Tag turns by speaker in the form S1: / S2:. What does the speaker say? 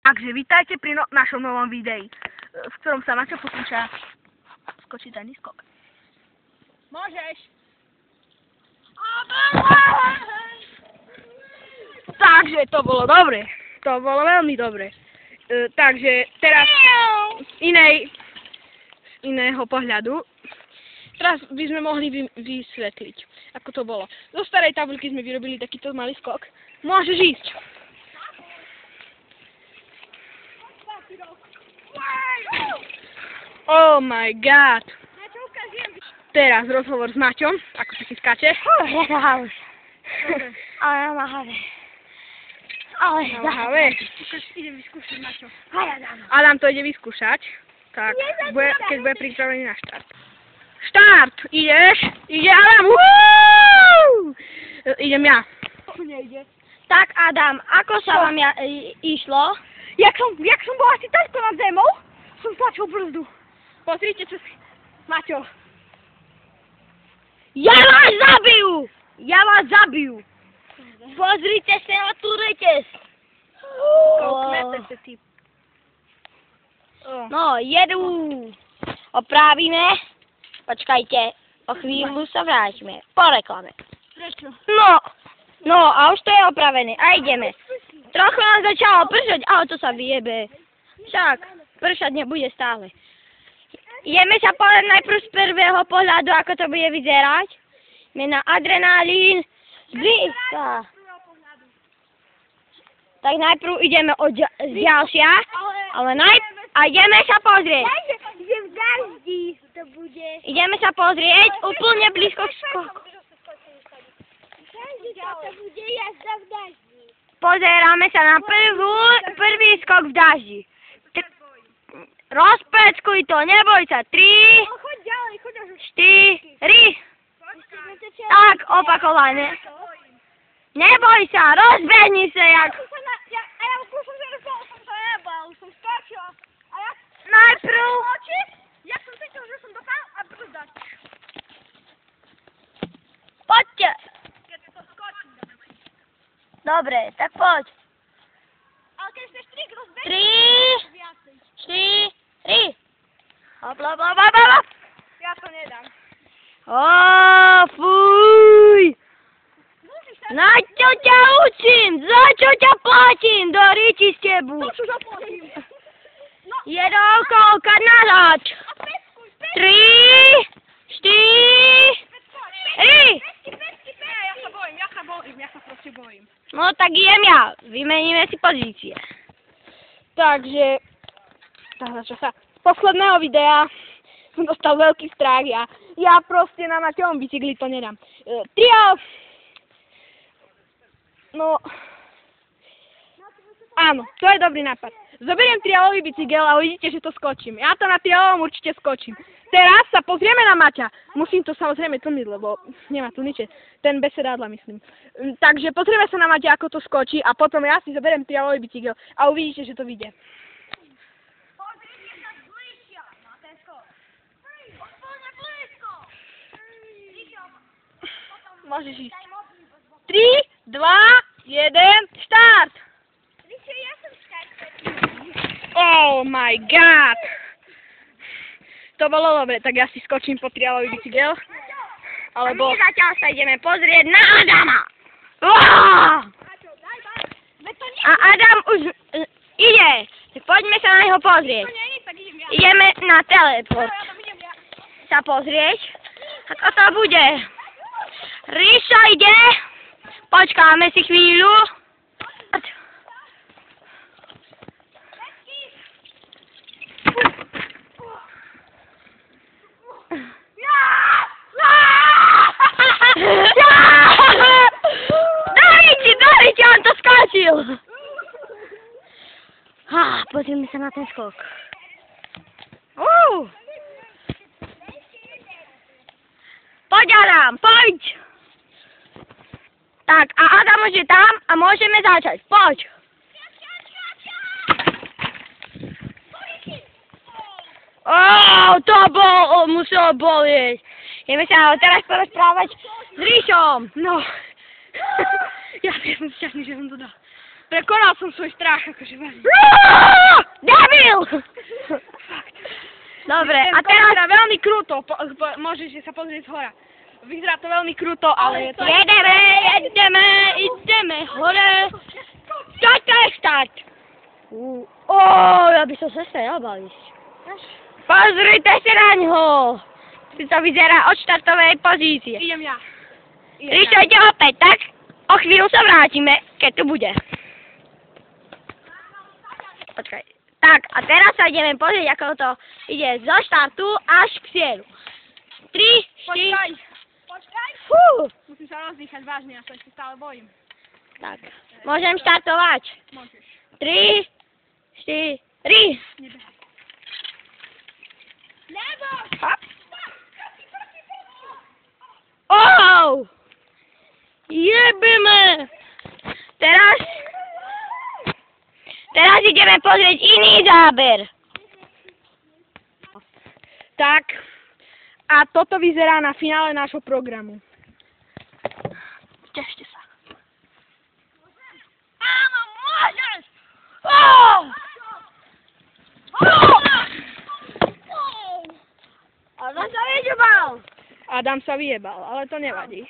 S1: Takže vítajte pri našom novom videi, v ktorom sa Maťo pokúša skočiť daný skok. Môžeš! Takže to bolo dobre. To bolo veľmi dobre. Takže teraz z iného pohľadu. Teraz by sme mohli vysvetliť, ako to bolo. Zo starej tabuľky sme vyrobili takýto malý skok. Môžeš ísť. Oh my god. Teraz rozhovor s Maťom, ako sa ti skáče.
S2: Ale namáhavé.
S1: Namáhavé.
S2: Idem vyskúšať, Maťo.
S1: Adam to ide vyskúšať. Tak, keď bude pripravený na štart. Štart! Ideš? Ide Adam! Idem ja.
S2: Tak Adam, ako sa vám išlo?
S1: Jak som bol asi takto nad zemou, som tlačil brzdu. Pozrite, čo si... Maťo.
S2: Ja vás zabijú! Pozrite sa na tú reťaz. No, jedu. Opravíme. Počkajte, o chvíľu sa vrátime. Po reklame.
S1: Prečo?
S2: No, a už to je opravené. A ideme. Trochu nám začalo pršať, ale to sa vyjebe. Však, pršať nebude stále. Ideme sa povedať najprv z prvého pohľadu, ako to bude vyzerať. Ideme na adrenalín zblízka. Tak najprv ideme od ďalšia, a ideme sa pozrieť.
S3: Že v daždi to bude.
S2: Ideme sa pozrieť úplne blízko k skoku.
S3: To bude jazda v daždi.
S2: Pozeráme sa na prvý skok v daždi. Rozpeckuj to, neboj sa. 3,
S3: Choď ďalej, choď až
S2: 4. Tak, opakované. Neboj sa, rozbehni sa jak...
S3: A ja už som sa nebal, už som skáčil. A ja...
S2: Najprv...
S3: Ja som cítil, že som dopadal a brzdať.
S2: Poďte.
S3: Keď to skočím,
S2: Dobre, tak poď.
S3: ale keď chceš trik rozbehnúť,
S2: 3,
S3: viacej.
S2: 4. Hopla.
S3: Ja to nedám.
S2: Fuj. Na čo ťa učím? Za čo ťa platím? Do ríči s tebu.
S3: To čo zaplatím.
S2: Jedou kolka nazad. 3, 4.
S3: Ja sa proste bojím.
S2: No tak idem ja. Vymeníme si pozície.
S1: Takže... čo sa... Z posledného videa som dostal veľký strach. Ja proste na Maťovom bicykli to nedám. Trio... No... Áno, to je dobrý nápad. Zoberiem trialový bicykel a uvidíte, že to skočím. Ja to na trialovom určite skočím. Teraz sa pozrieme na Maťa. Musím to samozrejme tlmiť, lebo nemá tu nič. Ten bez sedádla, myslím. Takže pozrieme sa na Maťa, ako to skočí a potom ja si zoberiem trialový bicykel a uvidíte, že to vyjde.
S3: Pozrite sa zbližšia na ten skok. Úplne blízko.
S1: Môžeš ísť. 3, 2, 1, štart!
S3: Ja som skáčal.
S1: Oh my god! To bolo dobre, tak ja si skočím po trialový bicykel. Alebo...
S2: My zatiaľ sa ideme pozrieť na Adama. A Adam už ide. Tak poďme sa na neho pozrieť. Ideme na teleport. Sa pozrieť. Ako to bude. Ríša ide. Počkáme si chvíľu. Dajte, on to skáčil. Pozrieme sa na ten skok. Poď Adam, poď. Tak, a Adam už je tam a môžeme začať. Poď. To muselo bolieť. Ideme sa teraz porozprávať s Ríšom.
S1: No. Ja som šťastný, že som to dal. Prekonal som svoj strach, akože veľmi.
S2: Debil! Dobre, a teraz...
S1: Vyzerá veľmi kruto, môžeš sa pozrieť z hora. Vyzerá to veľmi kruto, ale je to...
S2: Ideme hore. Toto je štart. Ja by som sa nebal ísť. Pozrite sa na ňo. To vyzerá od štartovej pozície.
S1: Idem ja.
S2: Rišujte opäť, tak? O chvíľu sa vrátime, keď tu bude. Počkaj. Tak, a teraz sa ideme pozrieť, ako to ide zo štartu až k cieľu. 3, 4...
S1: Počkaj.
S2: Fú.
S1: Musím sa rozdýchať vážne, ja sa ešte stále bojím.
S2: Tak, môžem štartovať.
S1: Môžeš.
S2: 3, 4...
S1: Nebehaj.
S2: Hop. Oh! Jebeme! Teraz ideme pozrieť iný záber.
S1: Tak, a toto vyzerá na finále nášho programu. Tešte sa.
S3: Áno, môžeš!
S2: Adam sa vyjebal.
S1: Adam sa vyjebal, ale to nevadí.